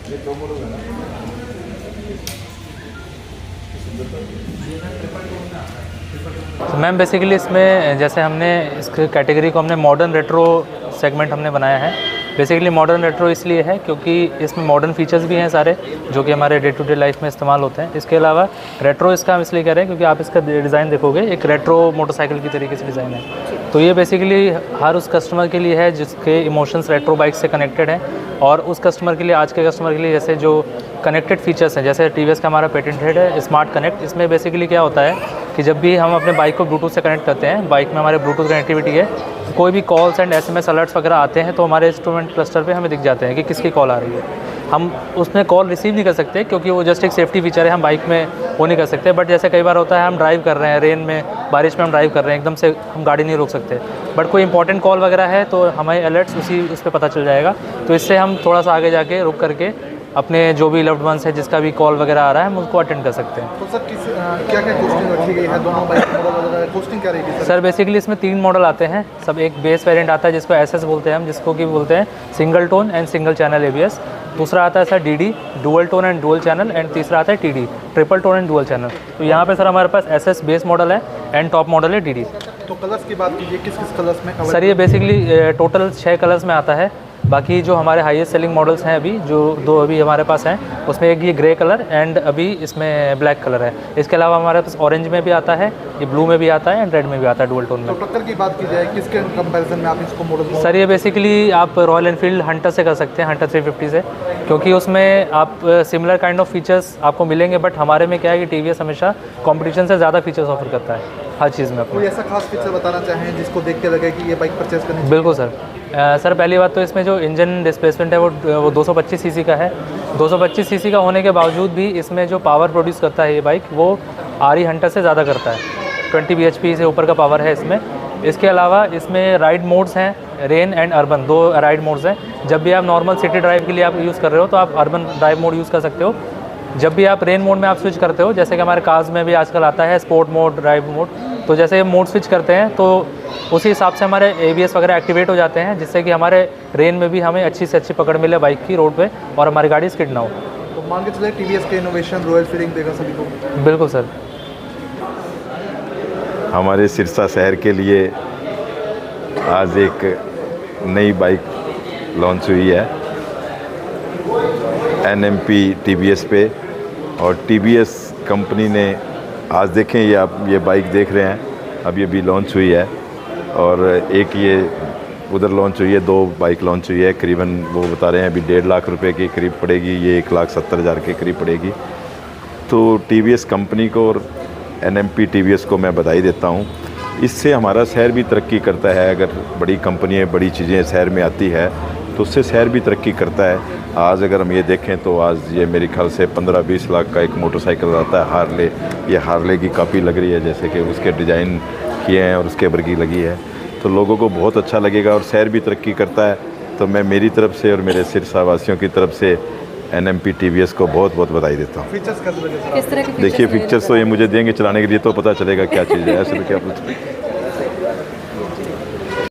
तो ma'am basically इसमें जैसे हमने इस कैटेगरी को हमने मॉडर्न रेट्रो सेगमेंट हमने बनाया है। बेसिकली मॉडर्न रेट्रो इसलिए है क्योंकि इसमें मॉडर्न फीचर्स भी हैं सारे जो कि हमारे डे टू डे लाइफ में इस्तेमाल होते हैं। इसके अलावा रेट्रो इसका हम इसलिए कह रहे हैं क्योंकि आप इसका डिज़ाइन देखोगे एक रेट्रो मोटरसाइकिल की तरीके से डिज़ाइन है। तो ये बेसिकली हर उस कस्टमर के लिए है जिसके इमोशंस रेट्रो बाइक से कनेक्टेड हैं, और उस कस्टमर के लिए, आज के कस्टमर के लिए जैसे जो कनेक्टेड फीचर्स हैं, जैसे टीवीएस का हमारा पेटेंटेड है स्मार्ट कनेक्ट। इसमें बेसिकली क्या होता है कि जब भी हम अपने बाइक को ब्लूटूथ से कनेक्ट करते हैं, बाइक में हमारे ब्लूटूथ कनेक्टिविटी है, कोई भी कॉल्स एंड एसएमएस अलर्ट्स वगैरह आते हैं तो हमारे इंस्ट्रूमेंट क्लस्टर पे हमें दिख जाते हैं कि किसकी कॉल आ रही है। हम उसमें कॉल रिसीव नहीं कर सकते क्योंकि वो जस्ट एक सेफ्टी फीचर है, हम बाइक में वो नहीं कर सकते। बट जैसे कई बार होता है हम ड्राइव कर रहे हैं, रेन में, बारिश में हम ड्राइव कर रहे हैं, एकदम से हम गाड़ी नहीं रोक सकते, बट कोई इंपॉर्टेंट कॉल वगैरह है तो हमें अलर्ट्स उस पर पता चल जाएगा। तो इससे हम थोड़ा सा आगे जाके रुक करके अपने जो भी लव्ड वंस है जिसका भी कॉल वगैरह आ रहा है हम उसको अटेंड कर सकते हैं। तो सर क्या क्या कॉस्टिंग रखी गई है दोनों बाइक मॉडल वगैरह, कॉस्टिंग क्या रहेगी सर? बेसिकली इसमें 3 मॉडल आते हैं सब। एक बेस वेरिएंट आता है जिसको एसएस बोलते हैं हम, जिसको कि बोलते हैं single tone and single channel ABS. दूसरा आता है sir DD, dual tone and dual channel, and तीसरा आता है TD, triple tone and dual channel. तो यहाँ पे सर हमारे पास एसएस बेस मॉडल है एंड टॉप मॉडल है डीडी। तो कलर्स की बात कीजिए, किस किस कलर्स में? सर ये बेसिकली टोटल 6 कलर्स में आता है। बाकी जो हमारे हाईएस्ट सेलिंग मॉडल्स हैं अभी, जो 2 अभी हमारे पास हैं, उसमें एक ये ग्रे कलर एंड अभी इसमें ब्लैक कलर है। इसके अलावा हमारे पास ऑरेंज में भी आता है, ये ब्लू में भी आता है एंड रेड में भी आता है, डुअल टोन में। तो टक्कर की बात की जाए किसके कंपैरिजन में आप इसको मॉडल? सर ये बेसिकली आप रॉयल एनफील्ड हंटर से कर सकते हैं, हंटर 350 से, क्योंकि उसमें आप सिमिलर काइंड ऑफ फीचर्स आपको मिलेंगे। बट हमारे में क्या है कि टीवीएस हमेशा कंपटीशन से ज़्यादा फीचर्स ऑफर करता है हर चीज़ में। कोई ऐसा खास फीचर बताना चाहें जिसको देख के लगे कि ये बाइक परचेज करनी चाहिए? बिल्कुल सर। सर पहली बात तो इसमें जो इंजन डिस्प्लेसमेंट है वो 225 सीसी का है। 225 सीसी का होने के बावजूद भी इसमें जो पावर प्रोड्यूस करता है ये बाइक, वो आरई हंटर से ज़्यादा करता है। 20 bhp से ऊपर का पावर है इसमें। इसके अलावा इसमें राइड मोड्स हैं, rain and urban, 2 ride modes हैं। जब भी आप नॉर्मल सिटी ड्राइव के लिए आप यूज़ कर रहे हो तो आप अर्बन ड्राइव मोड यूज़ कर सकते हो। जब भी आप रेन मोड में आप स्विच करते हो, जैसे कि हमारे कार्स में भी आजकल आता है स्पोर्ट मोड, ड्राइव मोड, तो जैसे मोड स्विच करते हैं तो उसी हिसाब से हमारे एबीएस वगैरह एक्टिवेट हो जाते हैं, जिससे कि हमारे रेन में भी हमें अच्छी से अच्छी पकड़ मिले बाइक की रोड पे और हमारी गाड़ी स्किड ना हो। तो मान के चले टीवीएस के इनोवेशन रॉयल फीलिंग देगा सभी को। बिल्कुल सर। हमारे सिरसा शहर के लिए आज एक नई बाइक लॉन्च हुई है एनएमपी टीवीएस पे, और टीवीएस कंपनी ने आज देखें ये आप ये बाइक देख रहे हैं, अब ये भी लॉन्च हुई है। और एक ये उधर लॉन्च हुई है, 2 बाइक लॉन्च हुई है, करीबन वो बता रहे हैं अभी 1.5 लाख रुपए के करीब पड़ेगी, ये 1,70,000 के करीब पड़ेगी। तो टीवीएस कंपनी को और एनएमपी टीवीएस को मैं बधाई देता हूँ। इससे हमारा शहर भी तरक्की करता है। अगर बड़ी कंपनियाँ, बड़ी चीज़ें शहर में आती है तो उससे शहर भी तरक्की करता है। आज अगर हम ये देखें तो आज ये मेरे ख्याल से 15-20 लाख का एक मोटरसाइकिल आता है हार्ले। ये हार्ले की कापी लग रही है, जैसे कि उसके डिज़ाइन किए हैं और उसके वर्गी लगी है, तो लोगों को बहुत अच्छा लगेगा और शहर भी तरक्की करता है। तो मैं मेरी तरफ से और मेरे सिरसा वासियों की तरफ से एनएमपी टीवीएस को बहुत बहुत बधाई देता हूँ। फीचर्स देखिए फीचर्स तो ये मुझे देंगे चलाने के लिए तो पता चलेगा क्या चीज़ है, ऐसे तो क्या